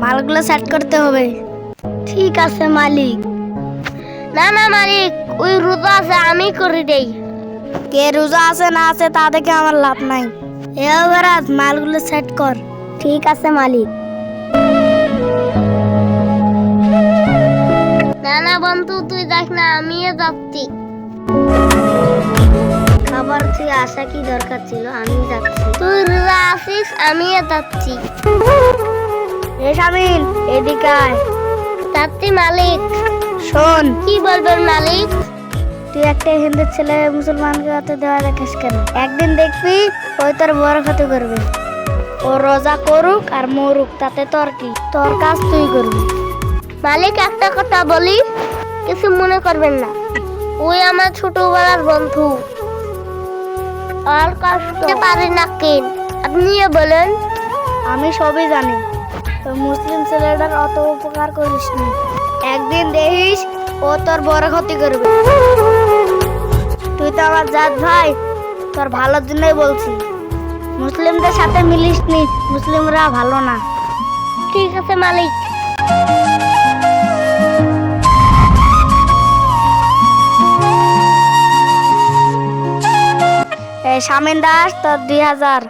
মালগুলো সেট করতে হবে। ঠিক আছে মালিক। না না মালিক, ওই রোজা আছে, আমি করে দেই। কে রোজা আছে না আছে তা দেখে আমার লাভ নাই। এবার মালগুলো সেট কর। ঠিক আছে মালিক। না না বন্ধু, তুই দেখ না, আমিও যাচ্ছি। খাবার তুই আসা কি দরকার ছিল, আমি যাচ্ছি। তুই রোজা আছিস, আমিও যাচ্ছি। এ শামিল, এদিকে আয়। যাচ্ছি মালিক। শোন, কি বলবেন মালিক? তুই একটা হিন্দু ছেলে মুসলমানকে হাতে দেওয়া দেখিস কেন? একদিন দেখবি ওই তোর বড় ক্ষতি করবে। ও রোজা করুক আর মরুক, তাতে তোর কি? তোর কাজ তুই করবি। মালিক একটা কথা বলি, কিছু মনে করবেন না। ওই আমার ছোটবেলার বন্ধু, আর কষ্ট পারে না কেন? আপনিও বলেন। আমি সবই জানি, তোর মুসলিম ছেলেটার অত উপকার করিস নি। একদিন দেখিস ও তোর বড় ক্ষতি করবে। তুই তো আমার জাত ভাই, তোর ভালোর জন্যই বলছি। মুসলিমদের সাথে মিলিস নি, মুসলিমরা ভালো না। ঠিক আছে মালিক। শামিন দাস, তোর 2000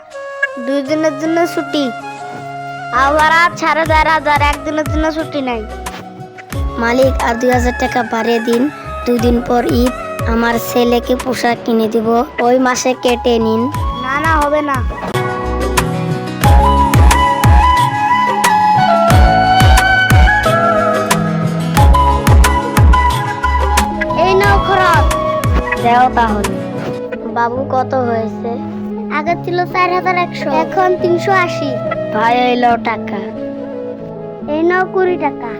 2 দিনের জন্য ছুটি। আবার আর 4500 একদিনের জন্য ছুটি নাই। মালিক, আর 2000 টাকা বাড়িয়ে দিন। 2 দিন পর ঈদ, আমার ছেলেকে পোশাক কিনে দিব, ওই মাসে কেটে নিন। না না, হবে না। এই নাও খরচ। দেও তাহলে। বাবু, কত হয়েছে? আগে ছিল 4100, এখন 380। ভাই, এলো টাকা। এই নাও 20 টাকা।